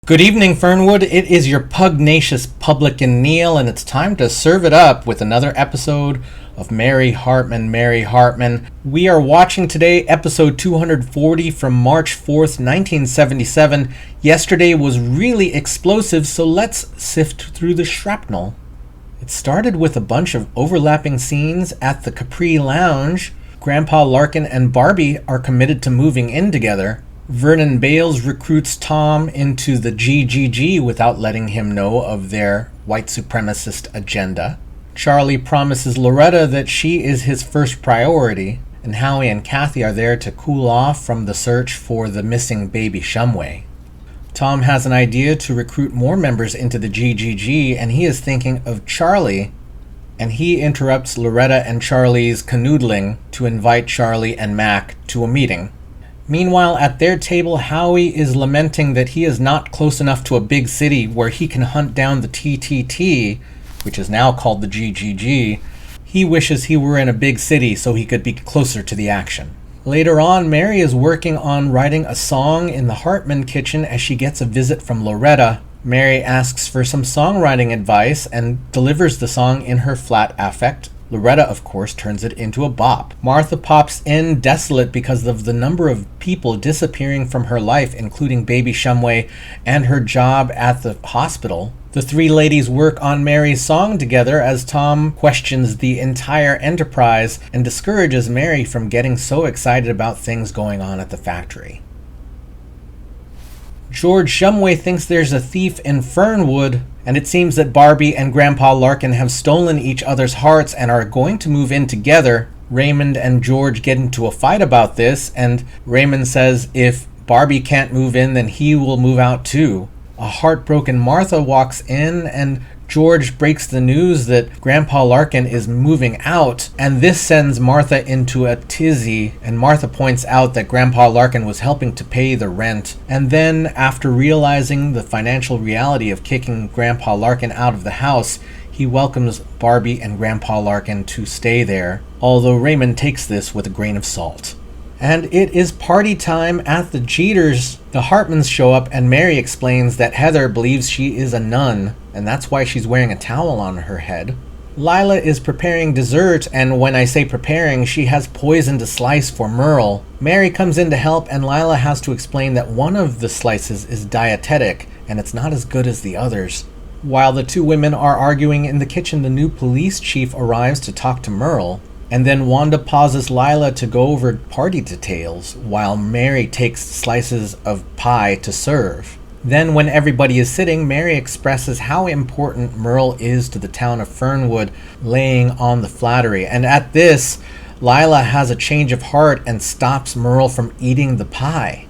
Good evening, Fernwood. It is your pugnacious publican Neil, and it's time to serve it up with another episode of Mary Hartman, Mary Hartman. We are watching today episode 240 from March 4th, 1977. Yesterday was really explosive, so let's sift through the shrapnel. It started with a bunch of overlapping scenes at the Capri Lounge. Grandpa Larkin and Barbie are committed to moving in together. Vernon Bales recruits Tom into the GGG without letting him know of their white supremacist agenda. Charlie promises Loretta that she is his first priority, and Howie and Kathy are there to cool off from the search for the missing baby Shumway. Tom has an idea to recruit more members into the GGG, and he is thinking of Charlie, and he interrupts Loretta and Charlie's canoodling to invite Charlie and Mac to a meeting. Meanwhile, at their table, Howie is lamenting that he is not close enough to a big city where he can hunt down the TTT, which is now called the GGG. He wishes he were in a big city so he could be closer to the action. Later on, Mary is working on writing a song in the Hartman kitchen as she gets a visit from Loretta. Mary asks for some songwriting advice and delivers the song in her flat affect. Loretta, of course, turns it into a bop. Martha pops in desolate because of the number of people disappearing from her life, including baby Shumway and her job at the hospital. The three ladies work on Mary's song together as Tom questions the entire enterprise and discourages Mary from getting so excited about things going on at the factory. George Shumway thinks there's a thief in Fernwood, and it seems that Barbie and Grandpa Larkin have stolen each other's hearts and are going to move in together. Raymond and George get into a fight about this, and Raymond says if Barbie can't move in, then he will move out too. A heartbroken Martha walks in, and George breaks the news that Grandpa Larkin is moving out, and this sends Martha into a tizzy, and Martha points out that Grandpa Larkin was helping to pay the rent. And then, after realizing the financial reality of kicking Grandpa Larkin out of the house, he welcomes Barbie and Grandpa Larkin to stay there, although Raymond takes this with a grain of salt. And it is party time at the Jeters. The Hartmans show up, and Mary explains that Heather believes she is a nun, and that's why she's wearing a towel on her head. Lila is preparing dessert, and when I say preparing, she has poisoned a slice for Merle. Mary comes in to help, and Lila has to explain that one of the slices is dietetic, and it's not as good as the others. While the two women are arguing in the kitchen, the new police chief arrives to talk to Merle. And then Wanda pauses Lila to go over party details, while Mary takes slices of pie to serve. Then when everybody is sitting, Mary expresses how important Merle is to the town of Fernwood, laying on the flattery. And at this, Lila has a change of heart and stops Merle from eating the pie.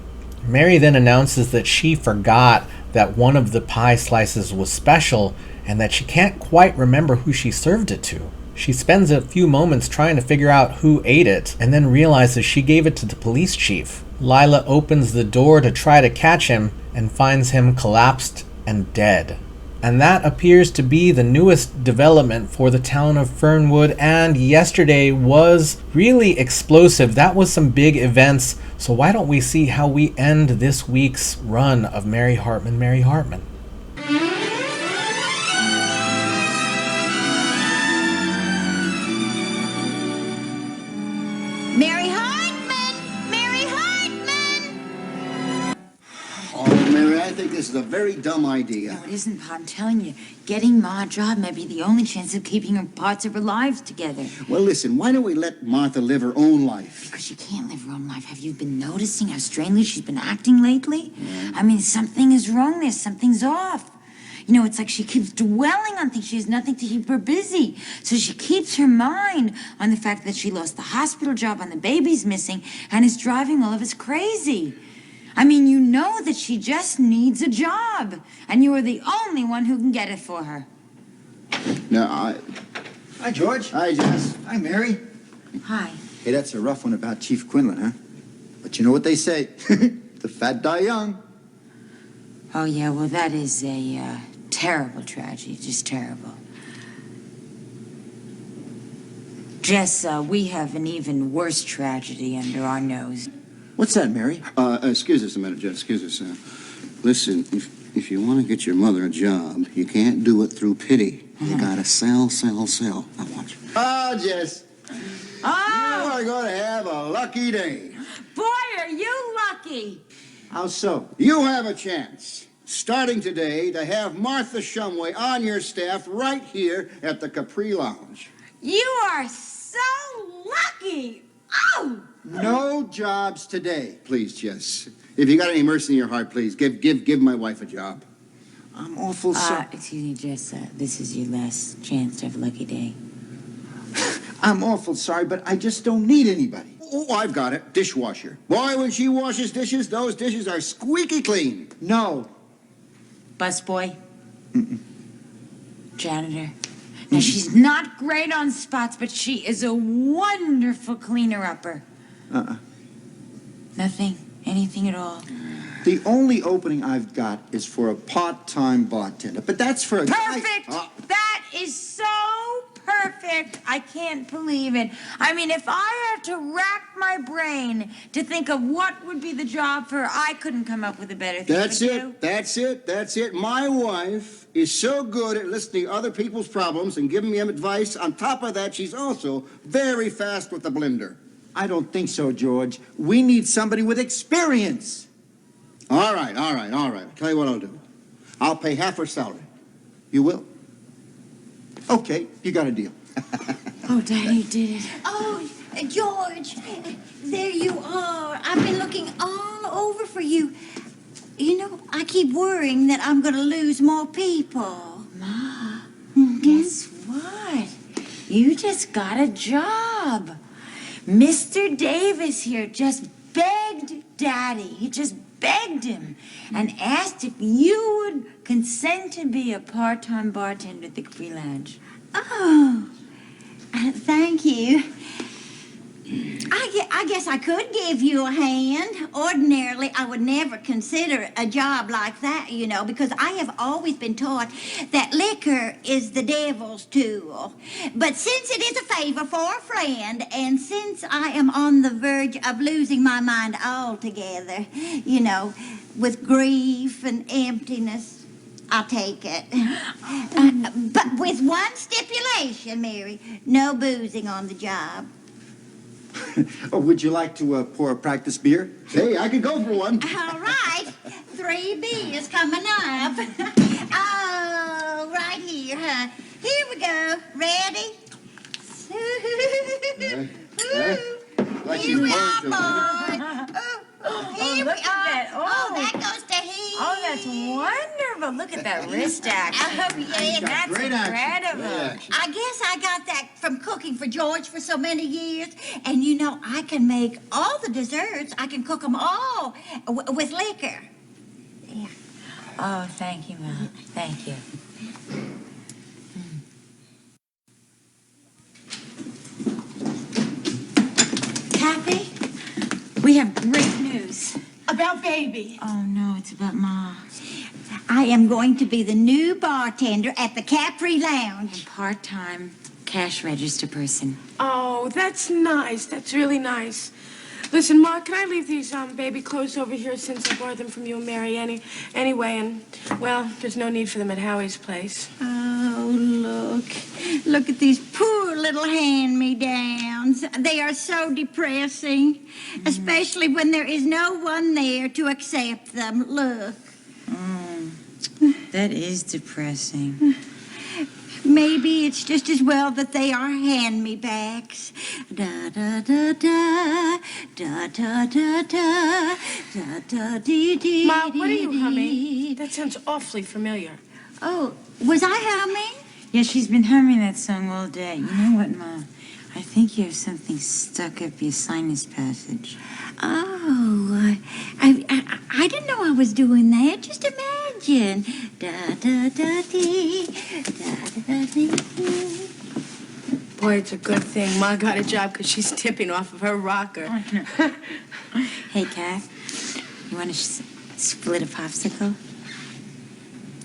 Mary then announces that she forgot that one of the pie slices was special, and that she can't quite remember who she served it to. She spends a few moments trying to figure out who ate it, and then realizes she gave it to the police chief. Lila opens the door to try to catch him, and finds him collapsed and dead. And that appears to be the newest development for the town of Fernwood, and yesterday was really explosive. That was some big events, so why don't we see how we end this week's run of Mary Hartman, Mary Hartman. Mary Hartman! Mary Hartman! Oh, Mary, I think this is a very dumb idea. No, it isn't, Pa. I'm telling you, getting Ma a job may be the only chance of keeping her parts of her lives together. Well, listen, why don't we let Martha live her own life? Because she can't live her own life. Have you been noticing how strangely she's been acting lately? Yeah. I mean, something is wrong there. Something's off. You know, it's like she keeps dwelling on things. She has nothing to keep her busy. So she keeps her mind on the fact that she lost the hospital job and the baby's missing and is driving all of us crazy. I mean, you know that she just needs a job, and you are the only one who can get it for her. No, Hi, George. Hi, Jess. Hi, Mary. Hi. Hey, that's a rough one about Chief Quinlan, huh? But you know what they say. The fat die young. Oh, yeah, well, that is a terrible tragedy, just terrible. Jess, we have an even worse tragedy under our nose. What's that, Mary? Excuse us a minute, Jess. Excuse us. Listen, If you want to get your mother a job, you can't do it through pity. You gotta sell, sell, sell. Now watch. Oh, Jess. Oh, You are going to have a lucky day. boy, are you lucky. How so? You have a chance, starting today, to have Martha Shumway on your staff right here at the Capri Lounge. You are so lucky. Oh! No jobs today. Please, Jess. If you got any mercy in your heart, please give my wife a job. I'm awful sorry. Excuse me, Jess. This is your last chance to have a lucky day. I'm awful sorry, but I just don't need anybody. Oh, I've got it. Dishwasher. Boy, when she washes dishes, those dishes are squeaky clean. No. Busboy. Janitor. Now, she's not great on spots, but she is a wonderful cleaner-upper. Nothing? Anything at all? The only opening I've got is for a part-time bartender, but that's for a guy- Perfect! That is so perfect. I can't believe it. I mean, if I had to rack my brain to think of what would be the job for her, I couldn't come up with a better thing. That's Would it. you? That's it. That's it. My wife is so good at listening to other people's problems and giving them advice. On top of that, she's also very fast with the blender. I don't think so, George. We need somebody with experience. All right. Tell you what I'll do. I'll pay half her salary. You will? Okay, you got a deal. Oh, Daddy did it. Oh, George, there you are. I've been looking all over for you. You know, I keep worrying that I'm going to lose more people. Ma, guess what? You just got a job. Mr. Davis here just begged Daddy. He just begged him and asked if you would consent to be a part-time bartender at the Capri Lounge. Oh, thank you. I guess I could give you a hand. Ordinarily, I would never consider a job like that, you know, because I have always been taught that liquor is the devil's tool. But since it is a favor for a friend, and since I am on the verge of losing my mind altogether, you know, with grief and emptiness, I'll take it. But with one stipulation, Mary, no boozing on the job. Oh, would you like to pour a practice beer? Hey, I could go for one. All right, 3B is coming up. Oh, right here, huh? Here we go. Ready? Like Here we you are, burned to. boys. Here look we at are. that. Oh, Oh. that goes to he. Oh, that's wonderful. Look at that wrist action. Oh, yeah. That's Great action. incredible. Great action. I guess I got that from cooking for George for so many years. And you know, I can make all the desserts. I can cook them all with liquor. Yeah. Oh, thank you, Mom. Thank you. Kathy, we have great news. About baby. Oh, no, it's about Ma. I am going to be the new bartender at the Capri Lounge. And part-time cash register person. Oh, that's nice. That's really nice. Listen, Ma, can I leave these baby clothes over here since I borrowed them from you and Mary anyway? And, well, there's no need for them at Howie's place. Oh, look. Look at these poor little hand-me-downs. They are so depressing, especially when there is no one there to accept them. Look. That is depressing. Maybe it's just as well that they are hand-me-backs. Da-da-da-da, da-da-da-da, da-da-dee-dee. Ma, what are you humming? That sounds awfully familiar. Oh, was I humming? Yeah, she's been humming that song all day. You know what, Ma? I think you have something stuck up your sinus passage. Oh, I didn't know I was doing that. Just imagine. Da-da-da-dee, da-da-dee. Boy, it's a good thing Ma got a job because she's tipping off of her rocker. Hey, Kath, you want to split a popsicle?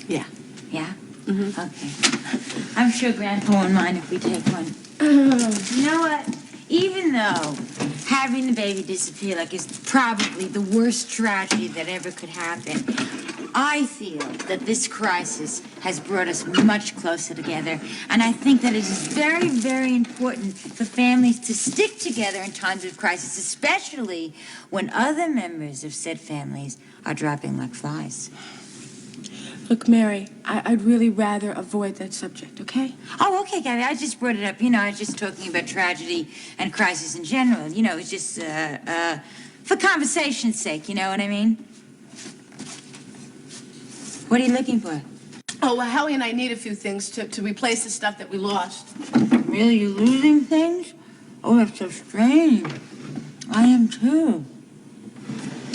Yeah. Yeah? Mm-hmm. Okay. I'm sure Grandpa won't mind if we take one. You know what? Even though having the baby disappear is probably the worst tragedy that ever could happen, I feel that this crisis has brought us much closer together, and I think that it is very, very important for families to stick together in times of crisis, especially when other members of said families are dropping like flies. Look, Mary, I'd really rather avoid that subject, okay? Oh, okay, Gabby, I just brought it up. You know, I was just talking about tragedy and crisis in general. You know, it's just, for conversation's sake, you know what I mean? What are you looking for? Oh, well, Hallie and I need a few things to replace the stuff that we lost. Really, you losing things? Oh, that's so strange. I am too.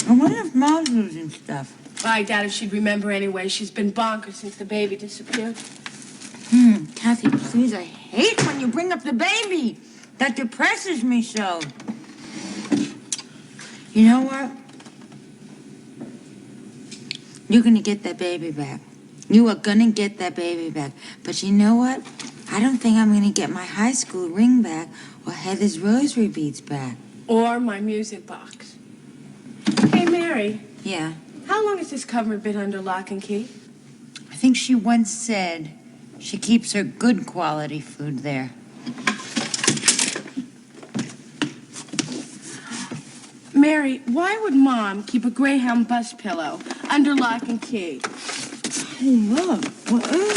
I wonder if Mom's losing stuff. I doubt if she'd remember anyway. She's been bonkers since the baby disappeared. Kathy, please, I hate when you bring up the baby. That depresses me so. You know what? You're gonna get that baby back. You are gonna get that baby back. But you know what? I don't think I'm gonna get my high school ring back or Heather's rosary beads back. Or my music box. Hey, Mary, Yeah. how long has this cupboard been under lock and key? I think she once said she keeps her good quality food there. Mary, why would Mom keep a Greyhound bus pillow under lock and key? Hey, look. What is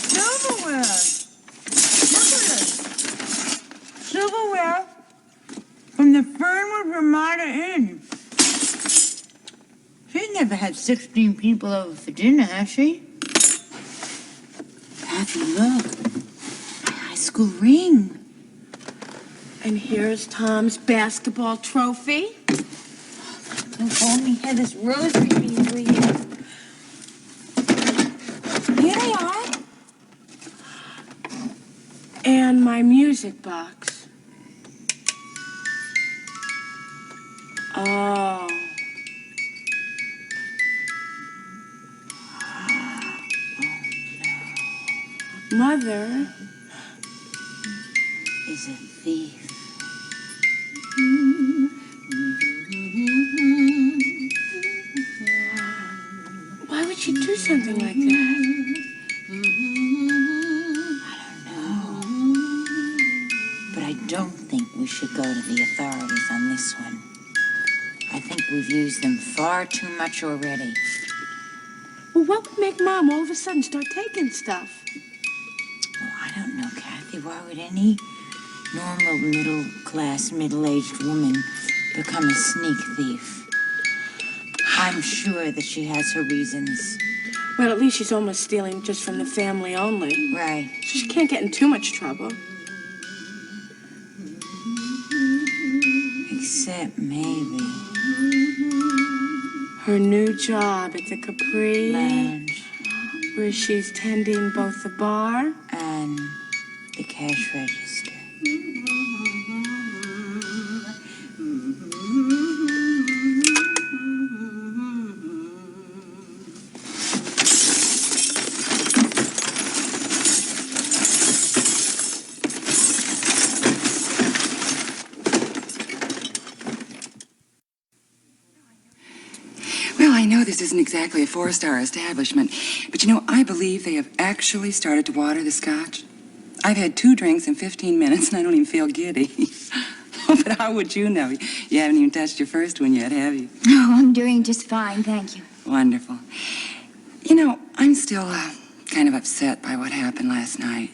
silverware. Look at it. Silverware from the Fernwood Ramada Inn. She's never had 16 people over for dinner, has she? Kathy, look. My high school ring. And here's Tom's basketball trophy. If only Heather's rosary beads were here. Here they are. And my music box. Oh. Mother Is a thief. why would she do something like that? But I don't think we should go to the authorities on this one. I think we've used them far too much already. Well, what would make Mom all of a sudden start taking stuff? Well, I don't know, Kathy. Why would any normal middle-class, middle-aged woman become a sneak thief? I'm sure that she has her reasons. Well, at least she's almost stealing just from the family only. Right. She can't get in too much trouble. Except maybe Her new job at the Capri, Lounge where she's tending both the bar. and the cash register. Well, I know this isn't exactly a four-star establishment, but you know, I believe they have actually started to water the scotch. I've had 2 drinks in 15 minutes, and I don't even feel giddy. But how would you know? You haven't even touched your first one yet, have you? Oh, I'm doing just fine, thank you. Wonderful. You know, I'm still kind of upset by what happened last night.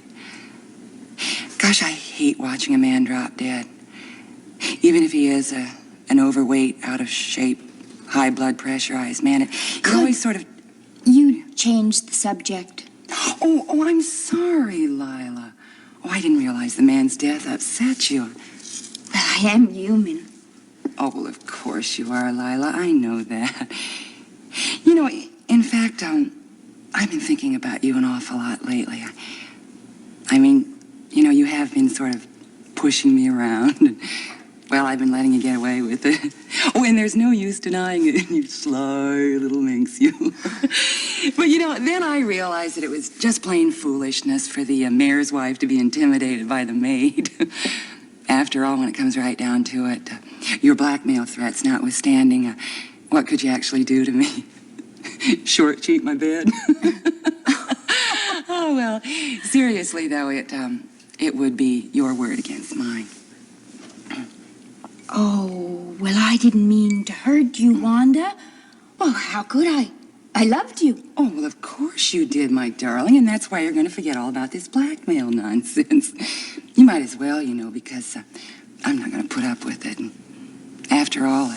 Gosh, I hate watching a man drop dead. Even if he is an overweight, out-of-shape, high blood pressurized man, it always sort of... You changed the subject. Oh, I'm sorry, Lila. Oh, I didn't realize the man's death upset you. Well, I am human. Oh, well, of course you are, Lila. I know that. You know, in fact, I've been thinking about you an awful lot lately. I mean, you know, you have been sort of pushing me around. Well, I've been letting you get away with it. Oh, and there's no use denying it, you sly little minx, you. But, you know, then I realized that it was just plain foolishness for the mayor's wife to be intimidated by the maid. After all, when it comes right down to it, Your blackmail threats notwithstanding, what could you actually do to me? Short cheat my bed? Oh, well, seriously, though, it would be your word against mine. Oh, well, I didn't mean to hurt you, Wanda. Well, how could I? I loved you. Oh, well, of course you did, my darling, and that's why you're going to forget all about this blackmail nonsense. You might as well, because I'm not going to put up with it. And after all,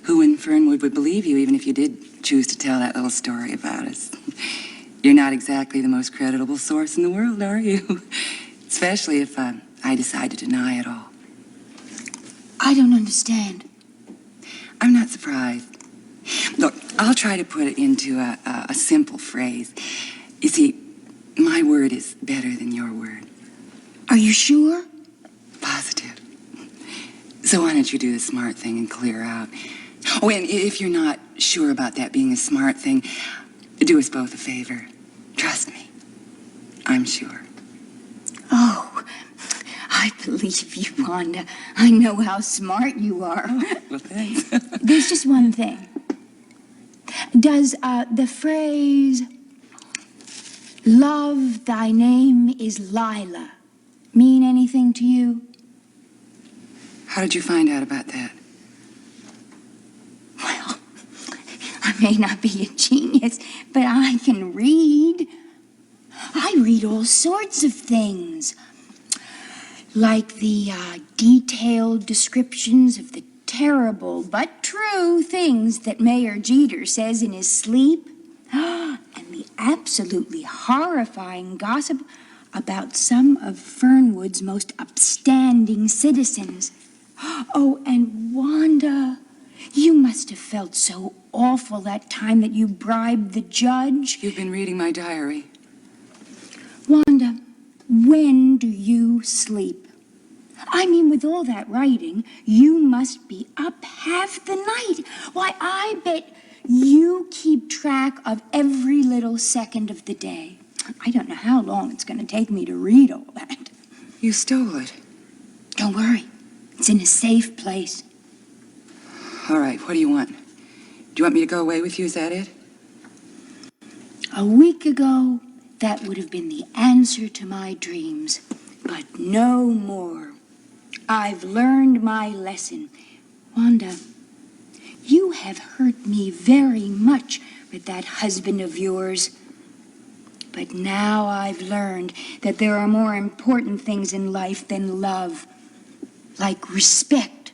who in Fernwood would believe you, even if you did choose to tell that little story about us? You're not exactly the most creditable source in the world, are you? Especially if I decide to deny it all. I don't understand. I'm not surprised. Look, I'll try to put it into a simple phrase. You see, my word is better than your word. Are you sure? Positive. So why don't you do the smart thing and clear out? Oh, and if you're not sure about that being a smart thing, do us both a favor. Trust me. I'm sure. Oh, I believe you, Wanda. I know how smart you are. Well, thanks. There's just one thing. Does the phrase, love, thy name is Lila, mean anything to you? How did you find out about that? Well, I may not be a genius, but I can read. I read all sorts of things. Like the detailed descriptions of the terrible but true things that Mayor Jeter says in his sleep. And the absolutely horrifying gossip about some of Fernwood's most upstanding citizens. Oh, and Wanda, you must have felt so awful that time that you bribed the judge. You've been reading my diary. Wanda, when do you sleep? I mean, with all that writing, you must be up half the night. Why, I bet you keep track of every little second of the day. I don't know how long it's going to take me to read all that. You stole it. Don't worry. It's in a safe place. All right, what do you want? Do you want me to go away with you? Is that it? A week ago, that would have been the answer to my dreams. But no more. I've learned my lesson. Wanda, you have hurt me very much with that husband of yours. But now I've learned that there are more important things in life than love, like respect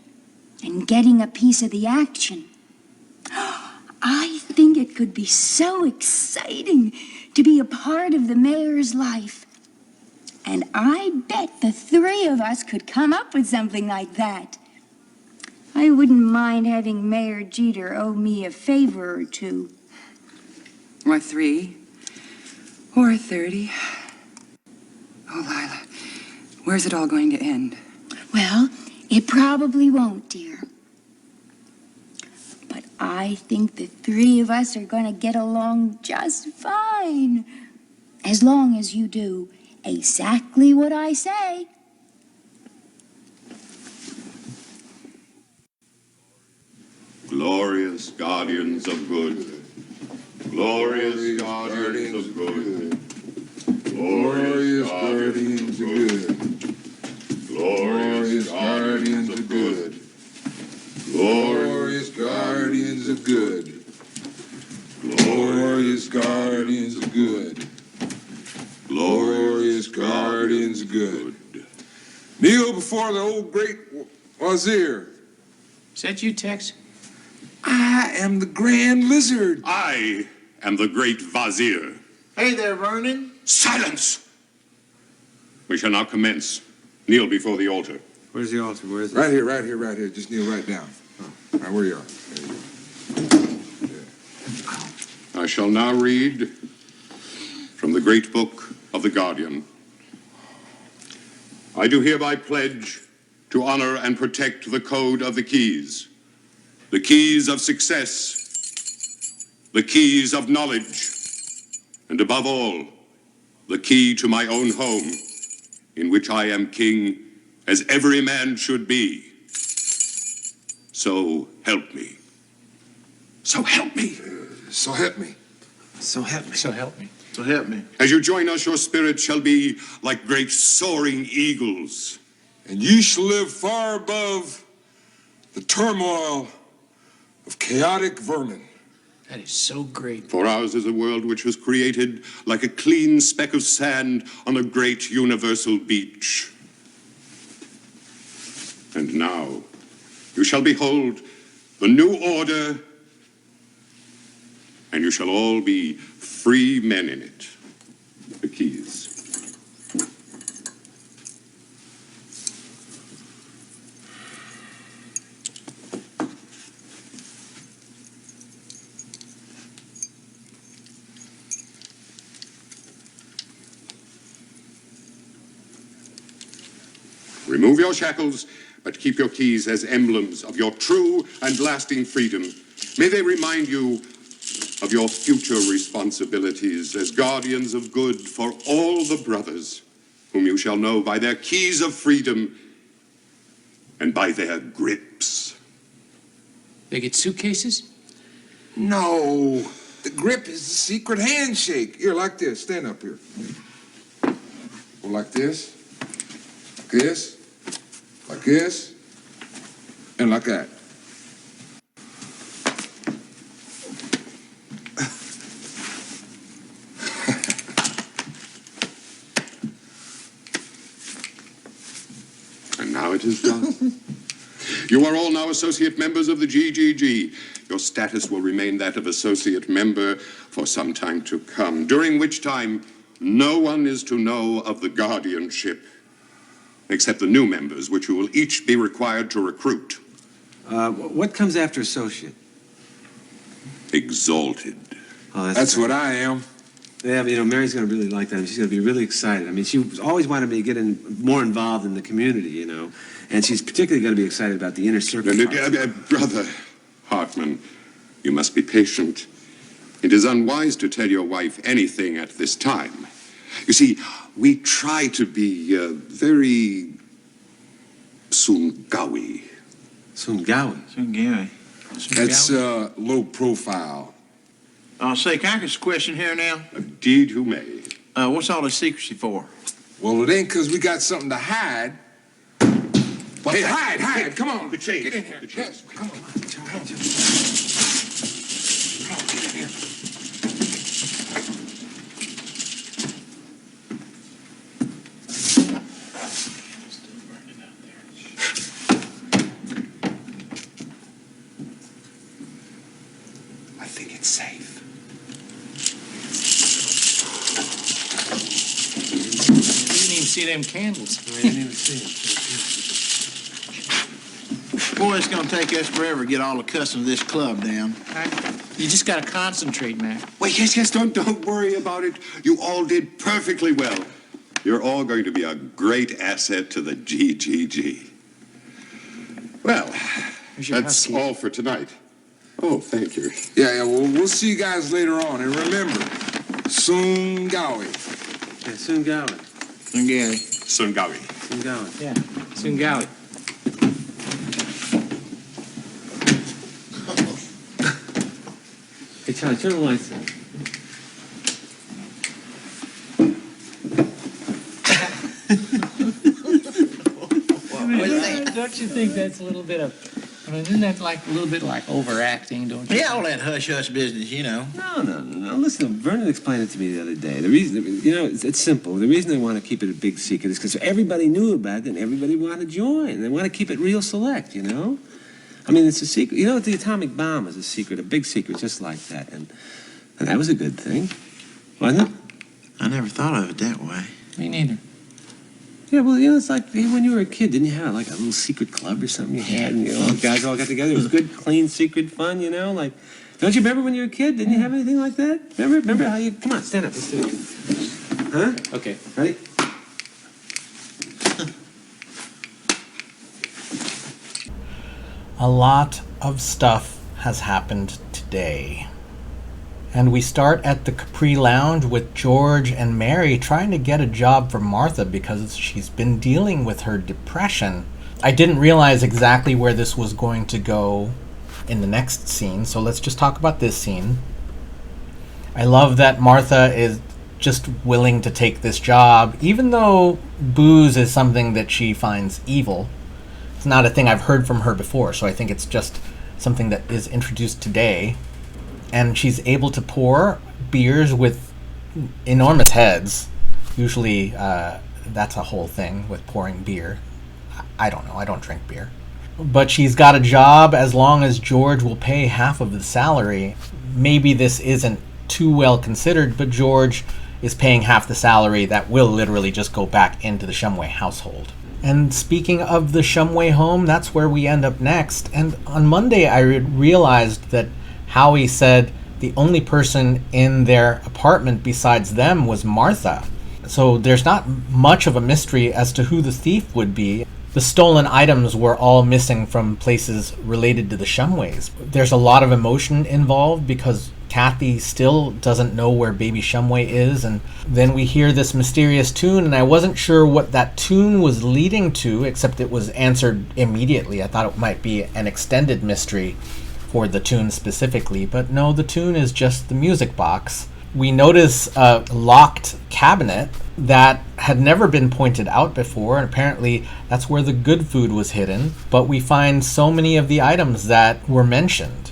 and getting a piece of the action. I think it could be so exciting to be a part of the mayor's life. And I bet the three of us could come up with something like that. I wouldn't mind having Mayor Jeter owe me a favor or two. Or 3. Or 30. Oh, Lila, where's it all going to end? Well, it probably won't, dear. But I think the three of us are going to get along just fine. As long as you do exactly what I say. Glorious guardians of good. Glorious guardians of good. Glorious guardians of good. Glorious guardians of good. Glorious guardians of good. Glorious guardians of good. Glorious guardians of good. Kneel before the old great wazir. Is that you, Tex? I am the Grand Lizard. I am the great Vizier. Hey there, Vernon. Silence! We shall now commence. Kneel before the altar. Where's the altar? Where is it? Right here, right here, right here. Just kneel right down. Right where you are. There you go. I shall now read from the great book of the Guardian. I do hereby pledge to honor and protect the code of the keys of success, the keys of knowledge, and above all, the key to my own home, in which I am king, as every man should be. So help me. So help me. So help me. So help me. So help me. So help me. As you join us, your spirits shall be like great soaring eagles. And you shall live far above the turmoil of chaotic vermin. That is so great. For ours is a world which was created like a clean speck of sand on a great universal beach. And now you shall behold the new order, and you shall all be free men in it. The keys. Remove your shackles, but keep your keys as emblems of your true and lasting freedom. May they remind you of your future responsibilities as guardians of good for all the brothers, whom you shall know by their keys of freedom and by their grips. They get suitcases? No, the grip is the secret handshake. Here, like this. Stand up here. Go like this, like this, and like that. And now it is done. You are all now associate members of the GGG. Your status will remain that of associate member for some time to come, during which time no one is to know of the guardianship, except the new members, which you will each be required to recruit. What comes after associate? Exalted. Oh, That's what I am. Yeah, but, Mary's going to really like that. She's going to be really excited. I mean, she always wanted me to get more involved in the community, and she's particularly going to be excited about the inner circle. Brother Hartman, you must be patient. It is unwise to tell your wife anything at this time. You see, we try to be very Sungawi. Sungawi? Sungawi. That's low profile. Say, can I ask a question here now? Indeed you may. What's all the secrecy for? Well, it ain't because we got something to hide. Hey, hide. Come on. Get in here. Yes, come on. I think it's safe. You didn't even see them candles. I didn't even see it. Boy, it's going to take us forever to get all the customs of this club down. You just got to concentrate, Mac. Wait, yes, don't worry about it. You all did perfectly well. You're all going to be a great asset to the GGG. Well, that's all for tonight. Oh, thank you. Yeah, well, we'll see you guys later on. And remember, Sungawi. Yeah, Sungawi. Sungawi. Sungawi. Yeah, Sungawi. Hey, Charlie, turn the lights on. Don't you think that's a little bit of, isn't that like a little bit like overacting, don't you? Yeah, all that hush-hush business, No. Listen, Vernon explained it to me the other day. The reason, it's simple. The reason they want to keep it a big secret is because everybody knew about it and everybody wanted to join. They want to keep it real select, I mean, it's a secret. The atomic bomb is a secret, a big secret, just like that. And that was a good thing, wasn't it? I never thought of it that way. Me neither. Yeah, well, it's like when you were a kid, didn't you have like a little secret club or something you had? And the guys all got together. It was good, clean, secret fun, like. Don't you remember when you were a kid? Didn't you have anything like that? Remember how you? Come on, stand up. Let's do it. Huh? Okay. Ready? A lot of stuff has happened today. And we start at the Capri Lounge with George and Mary trying to get a job for Martha because she's been dealing with her depression. I didn't realize exactly where this was going to go in the next scene, so let's just talk about this scene. I love that Martha is just willing to take this job, even though booze is something that she finds evil. It's not a thing I've heard from her before, so I think it's just something that is introduced today. And she's able to pour beers with enormous heads. Usually that's a whole thing with pouring beer. I don't know, I don't drink beer. But she's got a job as long as George will pay half of the salary. Maybe this isn't too well considered, but George is paying half the salary that will literally just go back into the Shumway household. And speaking of the Shumway home, that's where we end up next. And on Monday, I realized that Howie said the only person in their apartment besides them was Martha. So there's not much of a mystery as to who the thief would be. The stolen items were all missing from places related to the Shumways. There's a lot of emotion involved because Kathy still doesn't know where baby Shumway is, and then we hear this mysterious tune, and I wasn't sure what that tune was leading to, except it was answered immediately. I thought it might be an extended mystery for the tune specifically, but no, the tune is just the music box. We notice a locked cabinet that had never been pointed out before, and apparently that's where the good food was hidden, but we find so many of the items that were mentioned.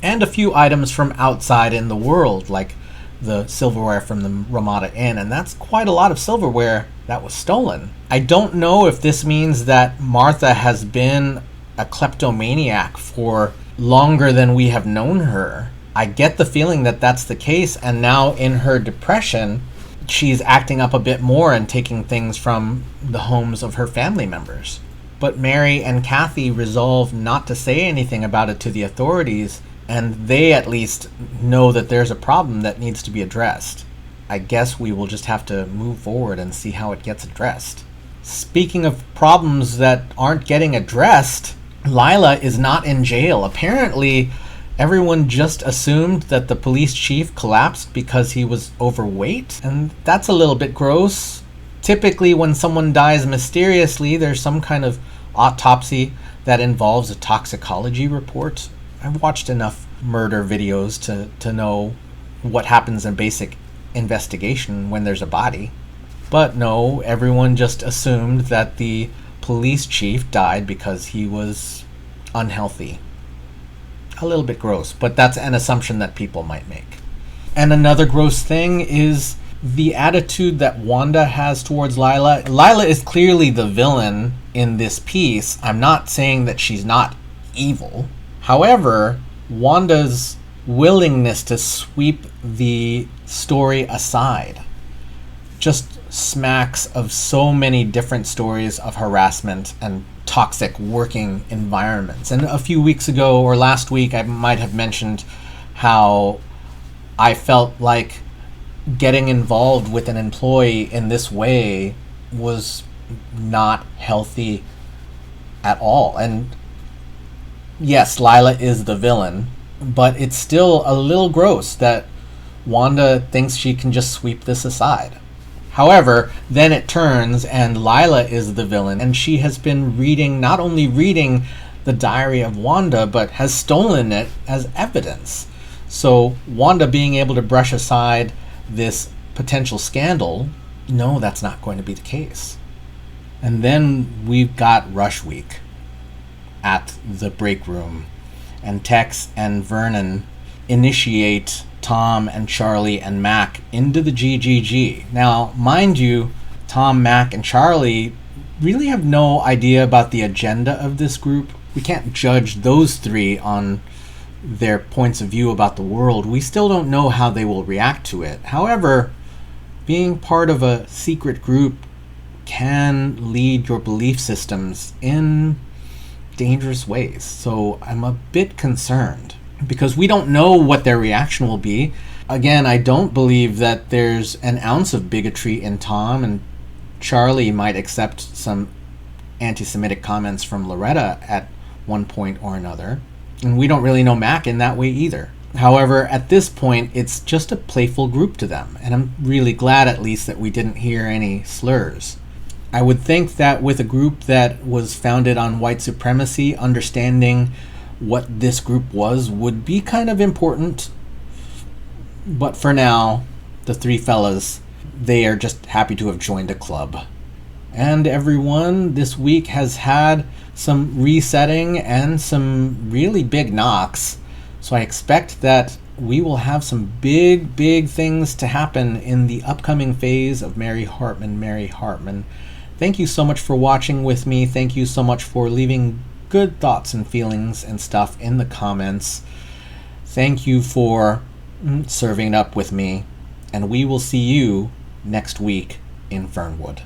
And a few items from outside in the world, like the silverware from the Ramada Inn, and that's quite a lot of silverware that was stolen. I don't know if this means that Martha has been a kleptomaniac for longer than we have known her. I get the feeling that that's the case, and now in her depression, she's acting up a bit more and taking things from the homes of her family members. But Mary and Kathy resolve not to say anything about it to the authorities, and they at least know that there's a problem that needs to be addressed. I guess we will just have to move forward and see how it gets addressed. Speaking of problems that aren't getting addressed, Lila is not in jail. Apparently, everyone just assumed that the police chief collapsed because he was overweight, and that's a little bit gross. Typically, when someone dies mysteriously, there's some kind of autopsy that involves a toxicology report. I've watched enough murder videos to know what happens in basic investigation when there's a body. But no, everyone just assumed that the police chief died because he was unhealthy. A little bit gross, but that's an assumption that people might make. And another gross thing is the attitude that Wanda has towards Lila. Lila is clearly the villain in this piece. I'm not saying that she's not evil. However, Wanda's willingness to sweep the story aside just smacks of so many different stories of harassment and toxic working environments. And a few weeks ago or last week, I might have mentioned how I felt like getting involved with an employee in this way was not healthy at all. And yes, Lila is the villain, but it's still a little gross that Wanda thinks she can just sweep this aside. However, then it turns and Lila is the villain, and she has been not only reading the diary of Wanda, but has stolen it as evidence. So Wanda being able to brush aside this potential scandal, no, that's not going to be the case. And then we've got Rush Week at the break room, and Tex and Vernon initiate Tom and Charlie and Mac into the GGG. Now, mind you, Tom, Mac, and Charlie really have no idea about the agenda of this group. We can't judge those three on their points of view about the world. We still don't know how they will react to it. However, being part of a secret group can lead your belief systems in dangerous ways. So I'm a bit concerned because we don't know what their reaction will be. Again, I don't believe that there's an ounce of bigotry in Tom, and Charlie might accept some anti-Semitic comments from Loretta at one point or another. And we don't really know Mac in that way either. However, at this point, it's just a playful group to them, and I'm really glad at least that we didn't hear any slurs. I would think that with a group that was founded on white supremacy, understanding what this group was would be kind of important. But for now, the three fellas, they are just happy to have joined a club. And everyone this week has had some resetting and some really big knocks. So I expect that we will have some big, big things to happen in the upcoming phase of Mary Hartman, Mary Hartman. Thank you so much for watching with me. Thank you so much for leaving good thoughts and feelings and stuff in the comments. Thank you for serving it up with me. And we will see you next week in Fernwood.